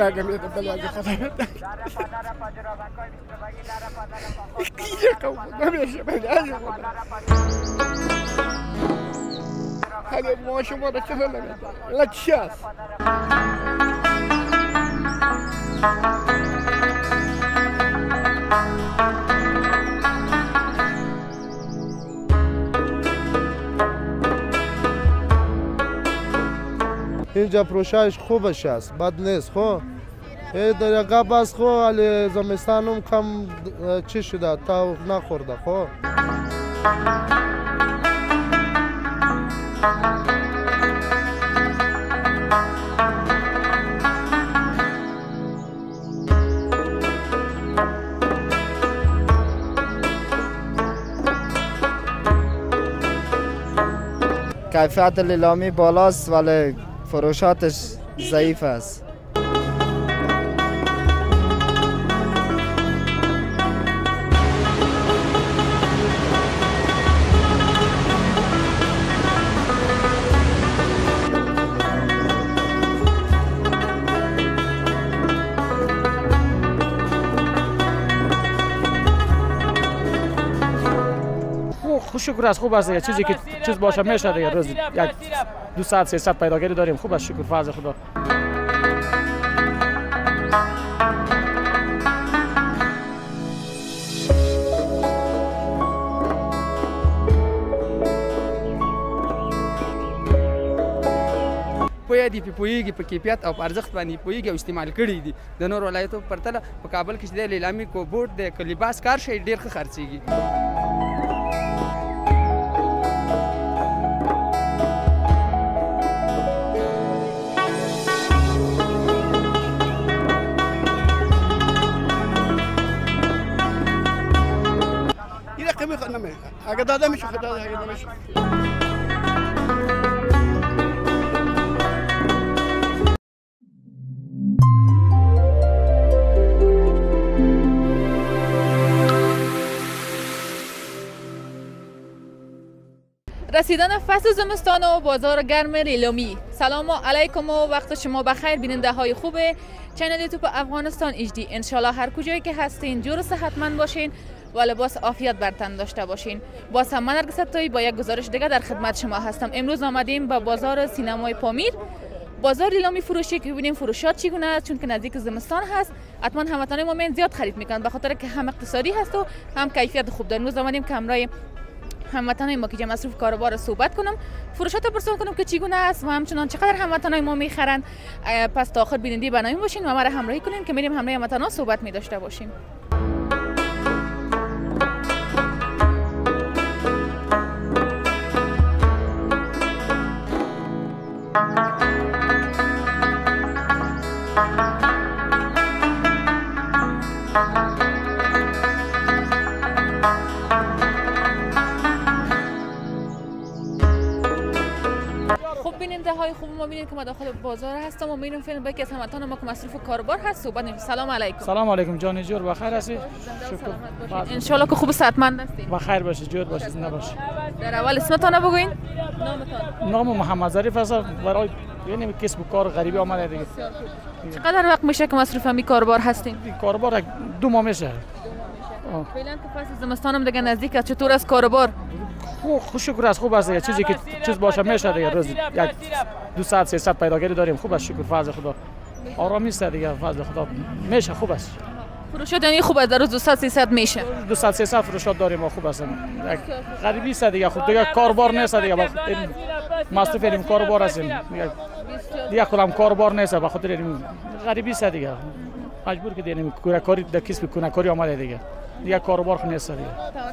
رقم میدم بلازی خدا یکم نمیشه بلازی خدا اگه ما شما را چرا نمیدم اینا چی هست اینجا پروشهش خوبش است بد نیست خو در قبل از خو علی زمستانم کم چی شده تا نخورده خو کیفیت لیلامی بالاست ولی فروشاتش ضعیف است. شکر است خوب است دیگه چیزی که چیز باشه میشه دیگه روز یک 200 300 پیداگری داریم خوب است شکر فضل خدا پوهیږي پوهیږي په کیفیت او ارزښت باندې پوهیږي او استعمال کړي دي د نور ولایتو پرتله په کابل کې چې د لیلامي کو بوټ د لباس کار شي ډیر ښه خرڅيږي اگه داده میشه خدا اگه نمیشه رسیدن فصل زمستان و بازار گرم لیلامی. سلام علیکم و وقت شما بخیر بیننده های خوب چنل یوتیوب افغانستان HD. انشالله هر کجایی که هستین جور و صحتمند باشین و لباس عافیت بر تن داشته باشین. باز هم من نرگس عطایی با یک گزارش دیگه در خدمت شما هستم. امروز آمدیم به بازار سینمای پامیر، بازار لیلامی فروشی که ببینیم فروشات چگونه است، چون که نزدیک زمستان هست. حتما هموطنان ما زیاد خرید میکنن به خاطر که هم اقتصادی هست و هم کیفیت خوب داره. امروز آمدیم که همراه هموطنان ما که جمع مصروف کاروبار صحبت کنم، فروشات رو پرسان کنم که چگونه است و همچنان چقدر هموطنان ما میخرن. پس تا آخر بیننده برنامه باشین و ما را همراهی کنین که میریم همراه هموطنان صحبت می داشته باشیم. بیننده های خوب ما ببینید که ما داخل بازار هستم و میریم فیلم با یکی از هموطنان ما که مصروف کاروبار هست صحبت می‌کنیم. سلام علیکم. سلام علیکم جان جور بخیر هستی؟ شکر. ان شاء الله که خوب صحتمند هستید. بخیر باشید جور باشید زنده باشید. در اول اسمتون بگوین. نامتون. نام محمد ظریف است. برای یعنی کسب و کار غریبی آمده دیگه. چقدر وقت میشه که مصروف می کاروبار هستین؟ کاروبار 2 ماه میشه. فعلا که فصل زمستان هم دیگه نزدیک است. چطور است کاروبار؟ خوب شکر است خوب است دیگه چیزی که چیز باشه میشه دیگه روز یک 200 300 پیداگری داریم خوب است شکر فضل خدا آرامی است دیگه فضل خدا میشه خوب است فروشات یعنی خوب است در روز 200 300 میشه 200 300 فروشات داریم خوب است غریبی است دیگه خود دیگه کاروبار نیست دیگه مصرف این کاروبار هستیم دیگه کلام کاروبار نیست به خاطر غریبی است دیگه مجبور که دیگه کاری در کسب کنکاری آمده دیگه دیگه کاروبار خو نیست دیگه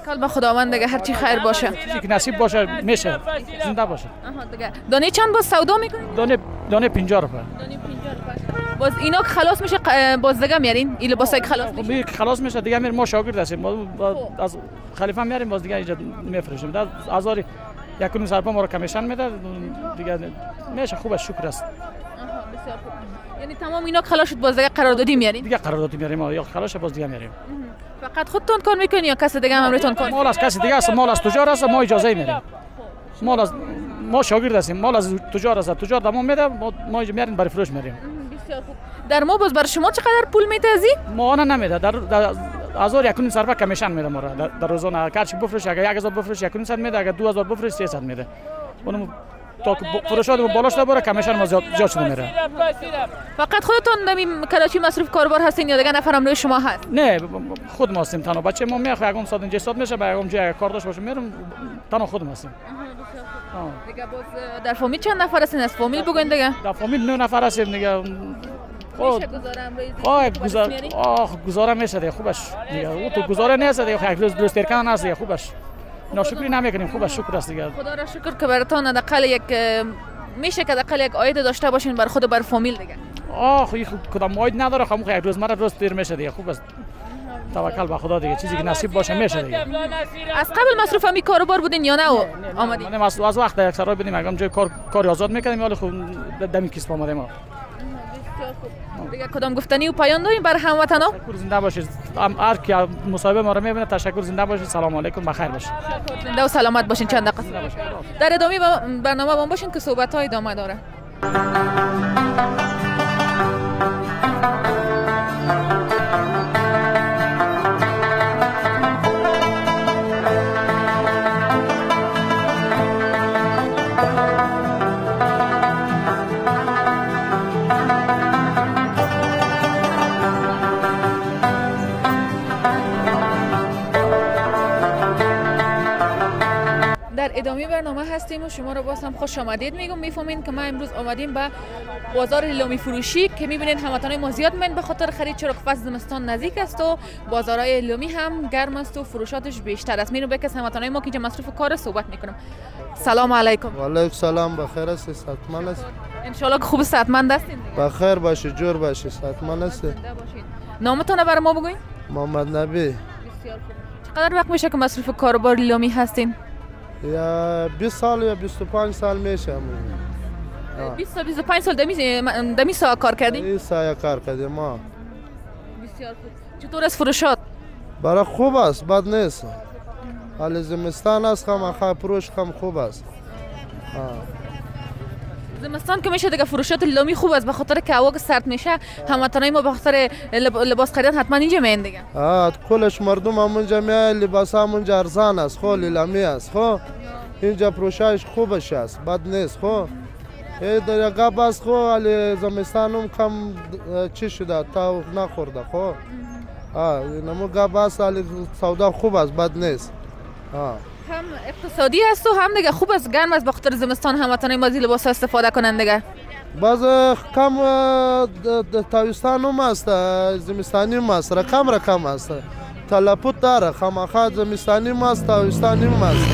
توکل به خداوند دیگه هر چی خیر باشه چیزی که نصیب باشه میشه زنده باشه دیگه دانه چند باز سودا میکنید دانه 50 روپیه دانه 50 روپیه باز اینا خلاص میشه باز دیگه میارین این لباسای خلاص میشه خلاص میشه دیگه ما شاگرد هستیم از خلیفه میاریم باز دیگه اینجا میفروشیم در 1000 1.5 سر ما رو کمیشن میده دیگه میشه خوب است شکر است بسیار خوب یعنی تمام اینا خلاص شد باز دیگه قراردادی میارین دیگه قراردادی میاریم یا خلاص باز دیگه میاریم فقط خودتون کار میکنین یا کسی دیگه هم همراهتون کار مال از کسی دیگه است مال از تجار است ما اجازه میدیم مال از ما شاگرد هستیم مال از تجار است تجار دمون میده ما اینجا میاریم برای فروش میاریم بسیار خوب در ما باز برای شما چقدر پول میده ازی؟ ماهانه نمیده، در 1100 صرفه کمیشن میده ما را در روزانه. هرچی بفروش اگر 1000 بفروش 1100 میده، اگر 2000 بفروش 300 میده. اونم تا فروشات بالا شده بره کمیشن ما زیاد شده میره. فقط خودتون نمی کراچی مصروف کاربار هستین یا دیگه نفر هم روی شما هست؟ نه خود ما هستیم تنها. بچه ما میخواد یکم ساعت اینجا میشه، با یکم جای کار داشته باشیم میرم تنها خودم هستیم. دیگه باز در فامیل چند نفر هستین؟ از فامیل بگوین دیگه. در فامیل 9 نفر هستیم دیگه. میشه گزارم گزاره میشه دیگه خوبش دیگه. او تو گزاره نیست دیگه، یک روز درست ترکان هست دیگه خوبش. ناشکری نمیکنیم، خوبش شکر است دیگه. خدا را شکر که براتون حداقل یک میشه که حداقل یک عاید داشته باشین بر خود بر فامیل دیگه. کدام عاید نداره، خب یک روز مرا روز تیر میشه دیگه. خوب است، توکل به خدا دیگه، چیزی که نصیب باشه میشه دیگه. از قبل مصروف همی کاروبار بودین یا نه آمدین؟ من از وقت یک سرای بودیم، اگم جای کار آزاد میکردیم، ولی خب دمی کیسپ آمدیم ما. دیگه کدام گفتنی و پایان داریم برای هموطنا؟ تشکر، زنده باشید. هر کی مصاحبه ما رو میبینه تشکر، زنده باشید. سلام علیکم، بخیر باشید. زنده و سلامت باشین. چند دقیقه در ادامه برنامه با باشین که صحبت های ادامه داره. در ادامه برنامه هستیم و شما رو باز هم خوش آمدید میگم. میفهمین که ما امروز آمدیم به بازار لیلامی فروشی که میبینید هموطنای ما زیاد من به خاطر خرید، چرا که فصل زمستان نزدیک است و بازارهای لیلامی هم گرم است و فروشاتش بیشتر است. میرم بکس هموطنای ما که اینجا مصروف کار صحبت میکنم. سلام علیکم. و علیکم سلام. بخیر هستی؟ صحتمند هستی؟ ان شاء الله که خوب صحتمند هستین. بخیر باشی، جور باشی، صحتمند هستی. نامتون برای ما بگوین. محمد نبی. بسیار خوب. چقدر وقت میشه که مصروف کاروبار لیلامی هستین؟ یا 20 سال یا 25 سال میشه. 20 سال 25 سال دمی سا کار کردین؟ این سایه کار کردیم ما. بسیار خوب. چطور است فروشات؟ برای خوب است، بد نیست. حال زمستان است، خم فروش خم خوب است. زمستان که میشه دیگه فروشات لیلامی خوب است، به خاطر که هوا سرد میشه هموطنای ما به خاطر لباس خریدن حتما اینجا میان دیگه. کلش مردم همونجا میاد، لباس همونجا ارزان است، خو لیلامی است، خو اینجا فروشش خوبش است، بد نیست. خو در قبل است، خو حال زمستانم کم چی شده تا نخورده. خو نمو قبل است، حال سودا خوب است، بد نیست. هم اقتصادی است و هم دیگه خوب است، گرم است، به خاطر زمستان هموطنای ما از لباس استفاده کنن دیگه. باز کم تابستان هم است، زمستانی هم است، رقم است، تلفوت داره، خامخا زمستانی هم است، تابستانی هم است.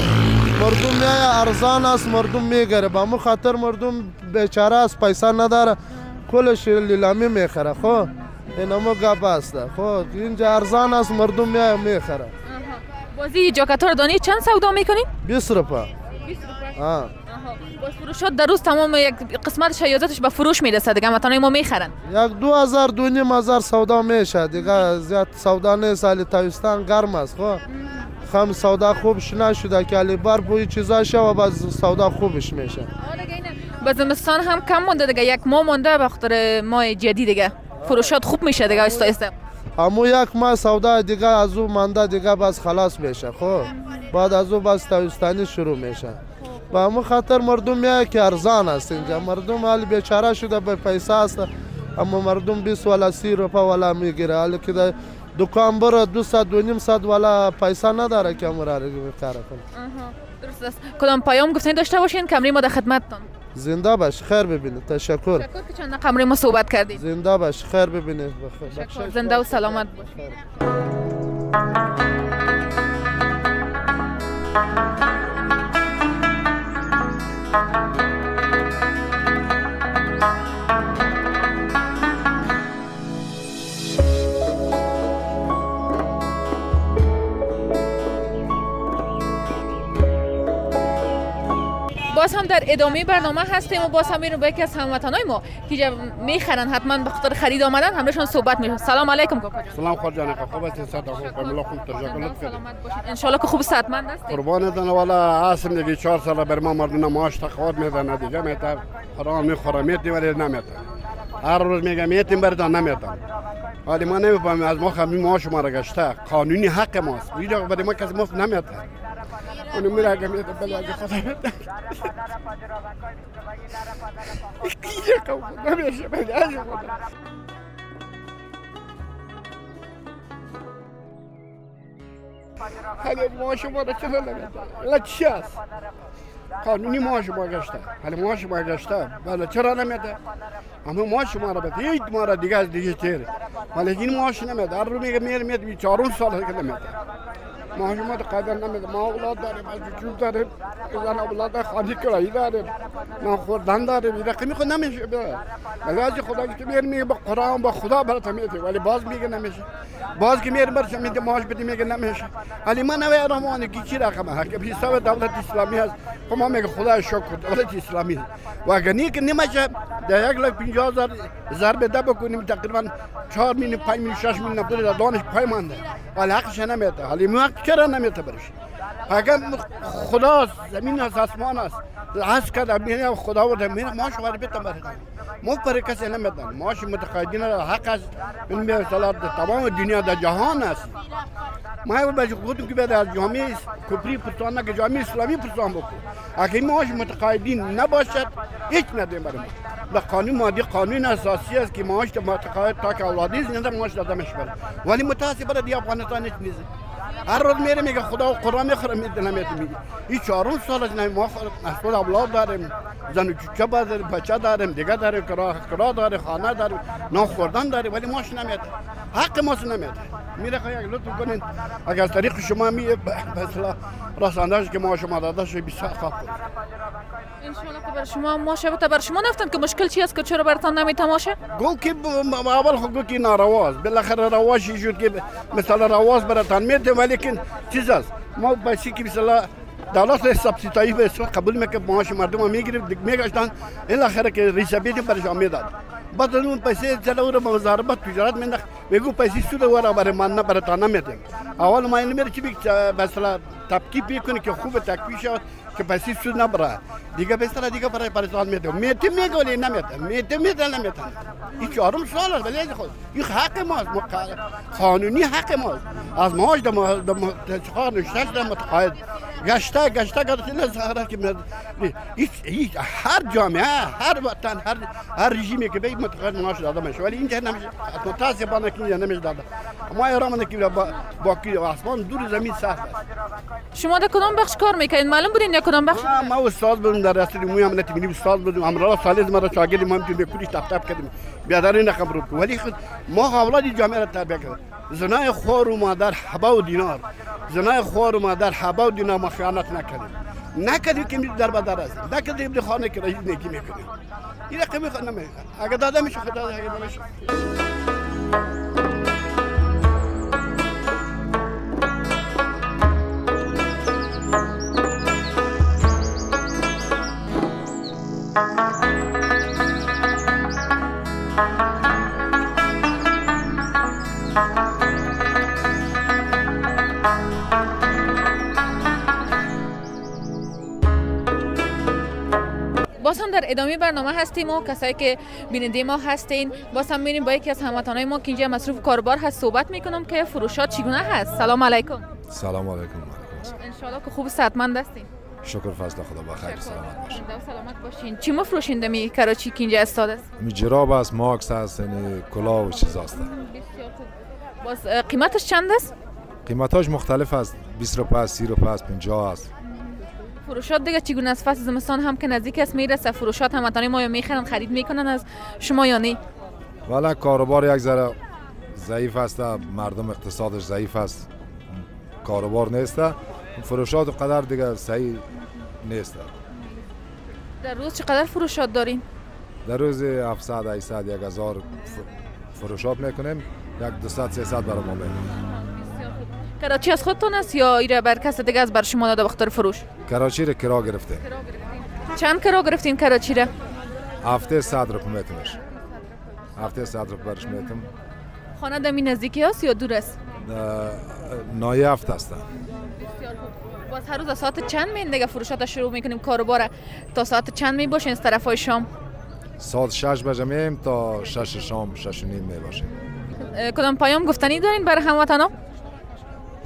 مردم میای ارزان است، مردم میگره، با مو خاطر مردم بیچاره است، پیسه نداره، کلش لیلامی میخره. خو اینمو گپ است. خو اینجا ارزان است، مردم میای میخره. بازی جاکت رو دانی چند سودا میکنین؟ 20 روپیه. 20 روپیه. باز فروشات در روز تمام یک قسمت شیازاتش به فروش میرسه دیگه، هموطنای ما میخرن. یک 2000 2500 سودا میشه دیگه، زیاد سودا نیست. حالی تابستان گرم است. خو خم سودا خوبش نشده که علی بار بوی چیزا شه و باز سودا خوبش میشه. به زمستان هم کم مونده دیگه، یک ماه مونده به خاطر ماه جدید دیگه. فروشات خوب میشه دیگه آهسته آهسته. همو یک ماه سودا دیگه از او مانده دیگه باز خلاص میشه. خب بعد از او باز تابستانی شروع میشه. با همو خاطر مردم میاد که ارزان است اینجا. مردم حال بیچاره شده به پیسه است، اما مردم 20 ولا 30 روپیه ولا میگیره. حالا که دکان بره 200 2500 ولا پیسه نداره که امور رو کار کنه. درست است. کدام پیام گفتنی داشته باشین کمری ما در خدمتتون. زنده باش، خیر ببینید. تشکر. تشکر که چند کمری ما صحبت کردید. زنده باش، خیر ببینید. تشکر. زنده و سلامت باش. باز هم در ادامه برنامه هستیم و باز هم میریم با یکی از هموطنای ما که میخرن، حتما به خاطر خرید آمدن، همراهشون صحبت میشیم. سلام علیکم کاکا جان. سلام خود جان، خوب هستید؟ صحت خوب، کاملا خوب، تشکر کردم. ان شاء الله که خوب صحتمند هستید. قربانتون. والا اصلا دیگه 4 سال بر ما مردم معاش تقاعد میدن دیگه، میتر حرام میخوره میتی ولی نمیته. هر روز میگم میتیم براتون نمیتم. ولی ما نمیفهمیم از ما خمی ما شما را گشته قانونی حق ماست. اینجا برای ما کسی مفت نمیده. اونو میره اگه میده بله اگه خدا میده. اینجا نمیشه بله اگه خدا. اگه ما شما را چرا نمیده؟ الا چی است؟ قانونی ما شما گشته. ولی ما شما گشته. بله چرا نمیده؟ اما ما شما را بده. هیچ ما را دیگه از دیگه چیره. ولی این ماش نمیده. هر رو میگه میره 4 سال که نمیده. ما شما را قدر نمیده. ما اولاد داریم. از وجود داریم. زن اولاد خانه کرایی داریم. ما خوردن داریم. این رقمی خود نمیشه. ولی از خدا که میگه با قرآن با خدا برات میده. ولی باز میگه نمیشه. باز که میره برش میده ماش بدی میگه نمیشه. ولی من نوی رحمانی که چی رقمه؟ که حساب دولت اسلامی هست. ما میگه خدا شکر دولت اسلامی و اگر نیک نمیشه در 1,50,000 ضرب ده بکنیم تقریبا 4 میلیون 5 میلیون 6 میلیون نفر در دانش پای مانده ولی حقش نمیده. ولی ما چرا نمیده برش؟ اگر خدا زمین است آسمان است از کده میگه خدا ورده میگه ماش وارد بیت برده ما پر کسی نمیدن ماش متقاعدین حق است این به صلاح تمام دنیا در جهان است. ما باید خودم که از جامعه کفری پرسان که جامعه اسلامی پرسان بکنم. اگه ماش متقاعدین نباشد هیچ ندیم برای ما. قانون مادی قانون اساسی است که ماش متقاعد تا که اولادی زنده ماش داده میشه. ولی متاسفانه برای افغانستان هیچ نیست. هر روز میگه خدا و قرآن میخوره میگه. این 4 سال از ما خود اولاد داریم. زن و چوچه داریم، بچه داریم، دیگه داریم، کرا داریم، خانه داریم، نان خوردن داریم ولی ماش نمیده. حق ماست نمیده. میره خواهی لطف کنین اگر از طریق شما به اصطلاح رسانده‌اش که ما شما داده شد بسیار خوب بود. انشالله که بر شما ماشه بتا بر شما نفتن که مشکل چی است که چرا برتان نمیته ماشه؟ گو که اول خود گو که نارواست بالاخره رواشی شد که مثلا رواست براتان میده ولی که چیز است ما باسی که مثلا دولت سبسیدایی به قبول میکنه معاش مردم میگیره میگشتن الاخره که ریسابیتی برشان میداد بعد اون پیسه چلا رو وزارت تجارت مینداخت میگو پیسه سود ورا برای من براتان نمیده. اول ما این میره چی مثلا تفکیک میکنه که خوب تکفیش شد که پیسه سود نبره دیگه بهتره دیگه برای پرسان میده میته میگولی نمیده میته نمیده. این 4 سال است ولی خود این حق ماست قانونی حق ماست از ماش د چخار نشست متقاعد گشته گرفتن زهره که هر جامعه هر وطن هر رژیمی که به متقاعد ماش داده میشه ولی اینجا نمیشه. متاسفانه که اینجا نمیشه داده. ما ایران که با آسمان دور زمین سخت است. شما در کدام بخش کار میکنید؟ معلوم بودین در کدام بخش؟ ما استاد بودم در راستی موی عملیات ملی استاد بودم. امروز سالیز ما را شاگرد ما میتونیم به کلیش تفتاب کردیم. بیاداری نخبر بود ولی ما اولاد جامعه را تربیت کردیم. زنای خوار و مادر حبا و دینار زنای خوار و مادر حبا و دینار ما خیانت نکردیم که در بدر است نکردیم در خانه که رئیس نگی میکنیم. این رقمی خود نمیشه اگر داده میشه خدا داده نمیشه. باز هم در ادامه برنامه هستیم و کسایی که بیننده ما هستین باز هم میریم با یکی از هموطنای ما که اینجا مصروف کاربار هست صحبت میکنم که فروشات چگونه هست. سلام علیکم. سلام علیکم. انشالله که خوب صحتمند هستین. شکر فضل خدا بخیر سلامت باشین. سلامت باشین. چی مفروشین دمی کراچی که اینجا استاد است؟ می جراب است، ماکس است، کلاه و چیز است. باز قیمتش چند است؟ قیمتاش مختلف است. 20 روپیه، 30 روپیه، 50 است. فروشات دیگه چگونه است؟ فصل زمستان هم که نزدیک است میرسه فروشات هموطنان ما یا میخرن خرید میکنن از شما یا نه؟ والا کاروبار یک ذره ضعیف است، مردم اقتصادش ضعیف است، کاروبار نیست، فروشات قدر دیگه صحیح نیست. در روز چقدر فروشات دارین؟ در روز 700 800 1000 فروشات میکنیم، 200 300 برای ما میکنیم. کراچی از خودتون است یا ایره بر کس دیگه از بر شما داده بخاطر فروش؟ کراچی رو کرا گرفتیم. چند کرا گرفتین کراچی رو؟ هفته 100 روپیه میتونش. هفته 100 روپیه برش میتونم. خانه دمی نزدیکی است یا دور است؟ نایه هفته است. بسیار خوب. باز هر روز از ساعت چند میین دیگه فروشات شروع میکنیم کاروبار تا ساعت چند می باشین از طرفای شام؟ ساعت 6 بجه میم تا 6 شام 6 و نیم می باشیم. کدام پیام گفتنی دارین برای هموطنا؟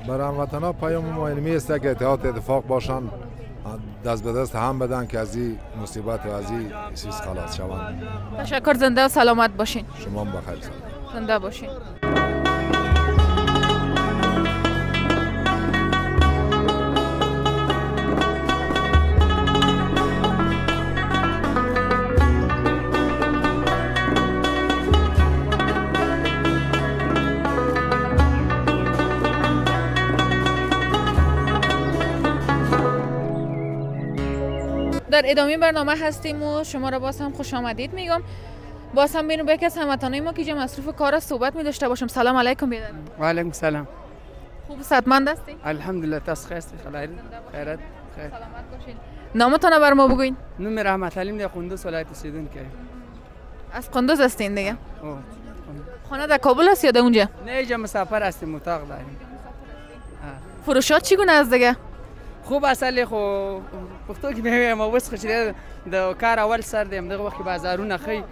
برای هموطنا پیام ما اینمی است که اتحاد اتفاق باشن، دست به دست هم بدن که از این مصیبت و از این چیز خلاص شوند. تشکر، زنده و سلامت باشین. شما هم بخیر. زنده باشین. در ادامه برنامه هستیم و شما را باز هم خوش آمدید میگم. باز هم بینو با یکی از هموطنای ما که جا مصروف کار است صحبت می داشته باشم. سلام علیکم بیادر. و علیکم سلام. خوب صحتمند هستی؟ الحمدلله. تاس خیرت خیرت خیرت. سلامت باشین. نامتون بر ما بگوین. نام رحمت علیم در قندوز ولایت سیدون که. از قندوز هستین دیگه؟ خانه در کابل است یا در اونجا؟ نه اینجا مسافر هستیم، اتاق داریم. فروشات چگونه است دیگه؟ خوب اصل خو پختو کې به ما وس خچره د کار اول سر دیم دغه وخت بازارونه خي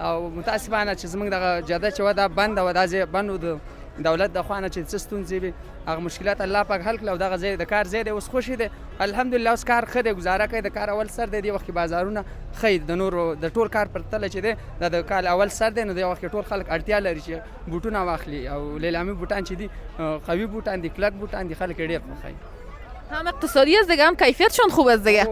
او متاسفانه چې زمونږ دغه جاده چې ودا بند او دازه بند د دولت د خوانه چې څستون زی هغه مشکلات الله پاک حل کړو دغه زی د کار زی د اوس خوشی دی الحمدلله اوس کار خده گزاره کوي د کار اول سر دی وخت بازارونه خي د نور د ټول کار پر تل چې دی د کال اول سر دی نو د وخت ټول خلک اړتیا لري چې بوټونه واخلي او لیلامي بوټان چې دي قوي بوټان دي کلک بوټان دي خلک ډیر خوښي. هم اقتصادی است دیگه هم کیفیتشون خوب است دیگه.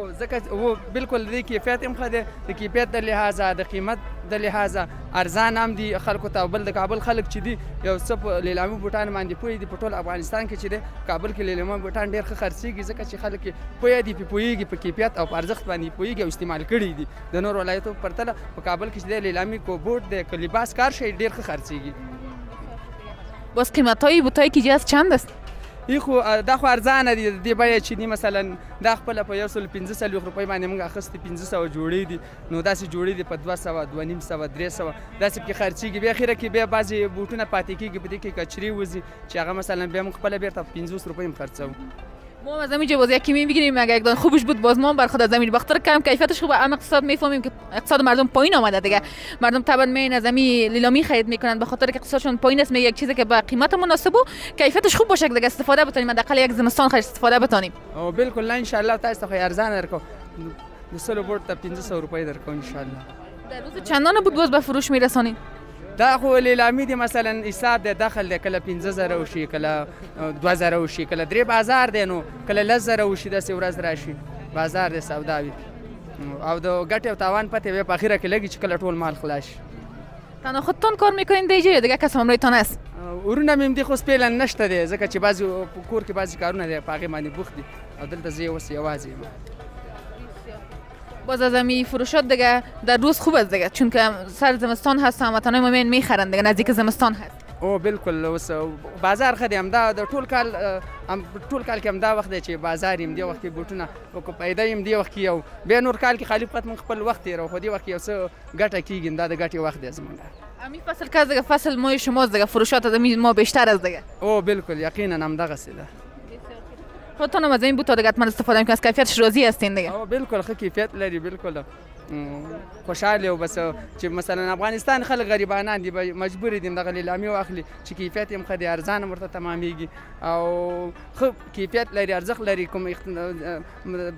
او بالکل دی کیفیت هم خده د کیفیت د لحاظه د قیمت د لحاظه ارزان هم دي خلکو ته بل د کابل خلک چې دي یو څه لیلامي بوټان باندې پوي دي په ټول افغانستان کې چې دی کابل کې لیلامي بوټان ډیر ښه خرڅيږي ځکه چې خلک پوي دي پويږي په کیفیت او په ارزښت باندې پويږي او استعمال کړي دي د نور ولایتو پرتله په کابل کې چې دی لیلامي کو بوټ د لباس کار شي ډیر ښه خرڅيږي. باز قیمتای بوټای کې جاز چند است؟ خو دا خو ارزانه دي د بیه چې دي مثلا دا خپل په 115 روپۍ باندې موږ اخستې 1500 جوړې دي نو داسې جوړې دي په 200 2500 300 داسې کې خرڅيږي بیا اخیره کې بیا بعضې بوټونه پاتې کېږي په دې کې کچري وځي چې هغه مثلا بیا موږ خپله بیرته 500 روپۍ هم خرڅوو. ما از همینجا باز یکی میگیریم اگه یک دان خوبش بود باز ما بر خود از زمین بخاطر کم کیفیتش خوبه اما اقتصاد میفهمیم که اقتصاد مردم پایین آمده دیگه. مردم طبعا میان از زمین لیلامی خرید میکنن به خاطر که اقتصادشون پایین است. یک چیزی که با قیمت مناسب و کیفیتش خوب باشه دیگه استفاده بتونیم حداقل یک زمستان خرید استفاده بتونیم. او بالکل ان شاء الله تاسو خو ارزان درکو د سلو بورت ته 500 روپۍ درکو ان شاء الله. در روز چندان بود باز به فروش میرسونید؟ دا خو لیلامی دی مثلا حساب د داخل د کله 15000 وشي کله 2000 وشي کله 3000 دی نو کله 10000 وشي د ورځ راشي بازار د سوداوي او د ګټه او تاوان پته په اخیره کې لګي چې کله ټول مال خلاص. تنها خودتون کار میکنین دیگه دیگه کس همراهتون است؟ ورونه مې دی خو سپیلن نشته دی ځکه چې بعضی کور کې بعضی کارونه دی پاغه باندې بوخت دي او دلته زه اوس یوازې یم. باز از امی فروشات دیگه در روز خوب است دیگه چون که سر زمستان هست هموطنای ما میخرن دیگه نزدیک زمستان هست. او بالکل اوس بازار خدي هم دا د ټول کال کې هم دا وخت دی چې بازار هم دی وخت کې بوټونه او پیدا هم دی وخت کې یو به نور کال کې خالی فقط من خپل وخت یې خو دی وخت یو څه ګټه کیږي دا د ګټې وخت دی زمونږ. امی فصل که دیگه فصل مای شماست دیگه فروشات از ما بیشتر از دیگه. او بالکل یقینا هم دغه څه ده. خودتون هم از این بوتا دیگه حتما استفاده میکنید از کیفیتش راضی هستین دیگه؟ او بالکل ښه کیفیت لري بالکل خوشاله او بس چې مثلا افغانستان خلک غریبانان دي مجبور دي دغه لیلامي واخلي چې کیفیت یې مخدي ارزان ورته تمامېږي او خو کیفیت لري ارزښت لري کوم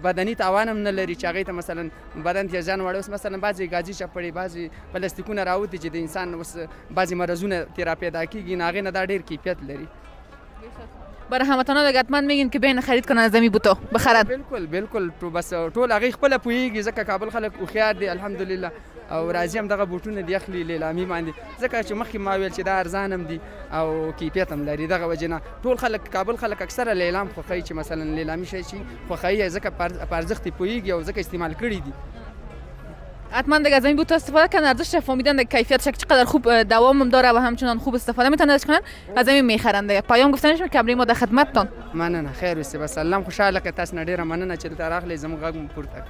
بدني تاوان هم نه لري چې هغه ته مثلا بدن ته ځان وړي اوس مثلا بعضی غازي چپړي بعضی پلاستیکونه راوځي چې د انسان اوس بعضی مرزونه تیرا پیدا کیږي ناغه نه دا ډیر کیفیت لري. برای هموطنان دیگه حتما میگین که بین خرید کنن از زمین بوتا بخرن. بالکل بس ټول هغه خپل پویږي ځکه کابل خلک خوشیار دي الحمدلله او راځي هم دغه بوټونه دی اخلي لیلامي باندې ځکه چې مخکې ما ویل چې دا ارزان هم دي او کیفیت هم لري دغه وجنه ټول خلک کابل خلک اکثره لیلام خوښوي چې مثلا لیلامي شي خوښوي ځکه په ارزښت پویږي او ځکه استعمال کړي دي. حتما دیگه از این بوتا استفاده کنن ارزش فهمیدن دیگه کیفیتش چقدر خوب دوام داره و همچنان خوب استفاده میتونن ازش کنن از این میخرن دیگه. پیام گفتنش که ما در خدمتتون. مننه خیر وسی بس سلام خوشاله که تاسو نه ډیره مننه چې تر راغلی زموږ غږ پورته.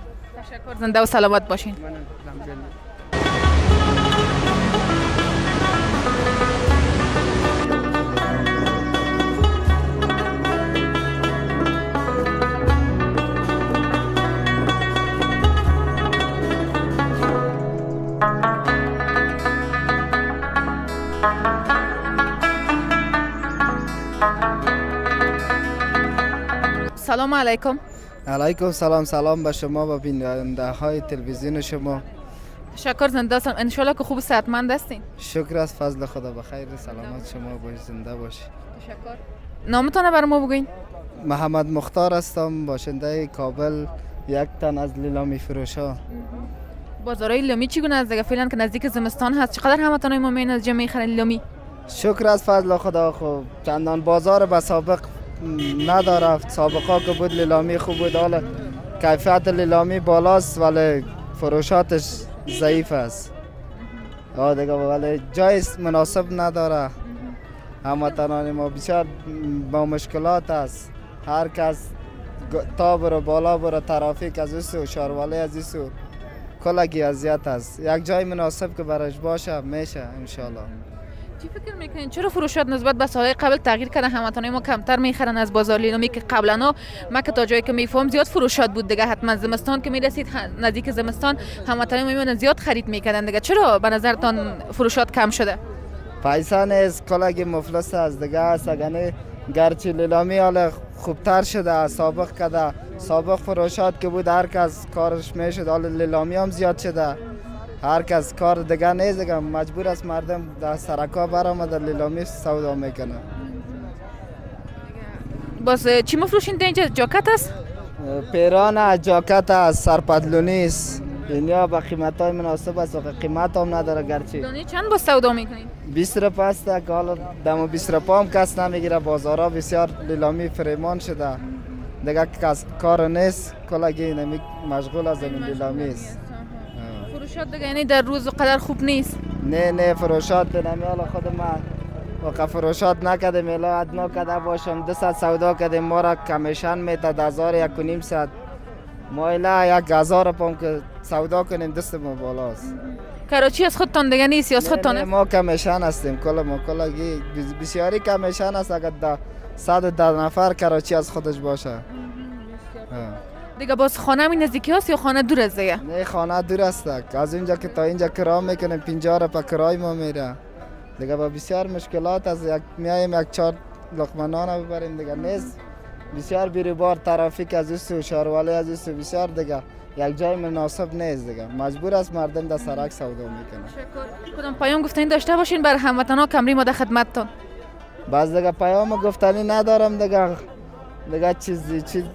تشکر زنده و سلامت باشین. مننه. سلام علیکم. علیکم سلام. سلام به شما و بیننده های تلویزیون شما. تشکر زنده هستم. ان شاء الله که خوب صحتمند هستین. شکر از فضل خدا. بخیر سلامت شما باشید، زنده باشید. تشکر. نامتون برای ما بگوین. محمد مختار هستم، باشنده کابل، یک تن از لیلامی فروشا. بازارای لیلامی چگونه است دیگه؟ فعلا که نزدیک زمستان هست، چقدر هموطنای ما میان از جمع میخرن لیلامی؟ شکر از فضل خدا. خوب چندان بازار به سابق نداره. سابقا که بود لیلامی خوب بود، حالا کیفیت لیلامی بالاست ولی فروشاتش ضعیف است. دیگه ولی جای مناسب نداره. هموطنان ما بسیار با مشکلات است. هر کس تا برو بالا برو، ترافیک از اسو، شاروالی از اسو، کلگی اذیت است. یک جای مناسب که برایش باشه میشه ان شاء الله. چی فکر میکنین چرا فروشات نسبت به سالهای قبل تغییر کرده؟ هموطنای ما کمتر میخرن از بازار لیلامی که قبلا ما که تا جایی که میفهم زیاد فروشات بود دیگه. حتما زمستان که میرسید نزدیک زمستان هموطنای ما زیاد خرید میکردن دیگه. چرا به نظرتان فروشات کم شده؟ پیسه نیست، کلگی مفلس است دیگه. سگانه گرچه لیلامی حالا خوبتر شده، سابق کده. سابق فروشات که بود هر کس کارش میشد، حالا لیلامی هم زیاد شده، هر کس کار دیگه نیست دیگه. مجبور است مردم در سرکا برآمده لیلامی سودا میکنه. باز چی مفروشین اینجا؟ جاکت است؟ پیران، جاکت است، سرپدلونی است. اینیا با قیمت های مناسب است و قیمت هم نداره. گرچه دانی چند با سودا میکنین؟ 20 روپیه است که حالا دم 20 روپیه هم کس نمیگیره. بازارها بسیار لیلامی فریمان شده دیگه، کس کار نیست، کلگی نمی مشغول از این لیلامی است. فروشات دیگه یعنی در روز قدر خوب نیست؟ نه فروشات نمی. حالا خود ما وقت فروشات نکده میلا ادنا کده باشم 200 سودا کده ما را کمیشن میتد 1000 1.5 ما الا 1000 پام که سودا کنیم دست ما بالاست. کراچی از خودتان دیگه نیست یا از خودتان است؟ ما کمیشن هستیم. کل ما کلگی بسیاری کمیشن است. اگر 110 نفر کراچی از خودش باشه دیگه. باز خانه می نزدیکی هست یا خانه دور است دیگه؟ نه خانه دور است. از اینجا که تا اینجا کرایه میکنیم 50 روپیه کرایه ما میره دیگه. با بسیار مشکلات از میایم 1-4 لقمه نان ببریم دیگه نیست. بسیار بیروبار، ترافیک از اسو، شاروالی از اسو، بسیار دیگه یک جای مناسب نیست دیگه. مجبور است مردم در سرک سودا میکنه. تشکر. کدام پیام گفتنی داشته باشین بر هموطنا کمری ما در خدمتتان؟ باز دیگه پیام گفتنی ندارم دیگه چیز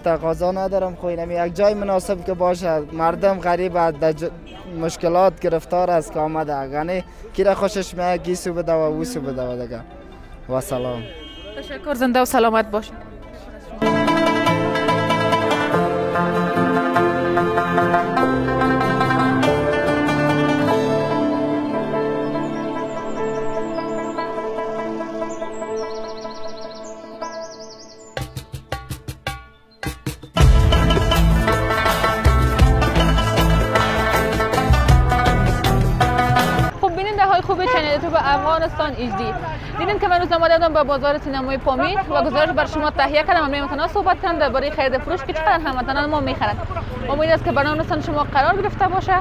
تقاضا ندارم. خو اینم یک جای مناسب که باشه. مردم غریب از مشکلات گرفتار است که آمده، یعنی کی را خوشش میاد گیسو بده و اوسو بده دیگه. و سلام. تشکر. زنده و سلامت باشید. خوب چنل یوتیوب افغانستان HD دیدین که من روز آمده بودم به بازار سینمای پامید و گزارش بر شما تهیه کردم. من میتونم صحبت کنم درباره خرید فروش که چقدر هموطنان ما میخرن. امید است که برنامه شما قرار گرفته باشه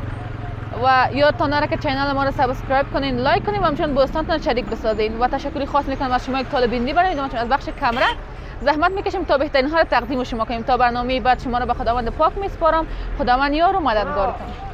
و یادتان نره که چینل ما رو سابسکرایب کنین، لایک کنین و همچنین دوستانتون شریک بسازین. و تشکری خاص میکنم از شما که طالب بینی برید. ما از بخش کامera زحمت میکشیم تا بهترین ها رو تقدیم شما کنیم. تا برنامه بعد شما رو به خداوند پاک میسپارم. خداوند یار و مددگار کنه.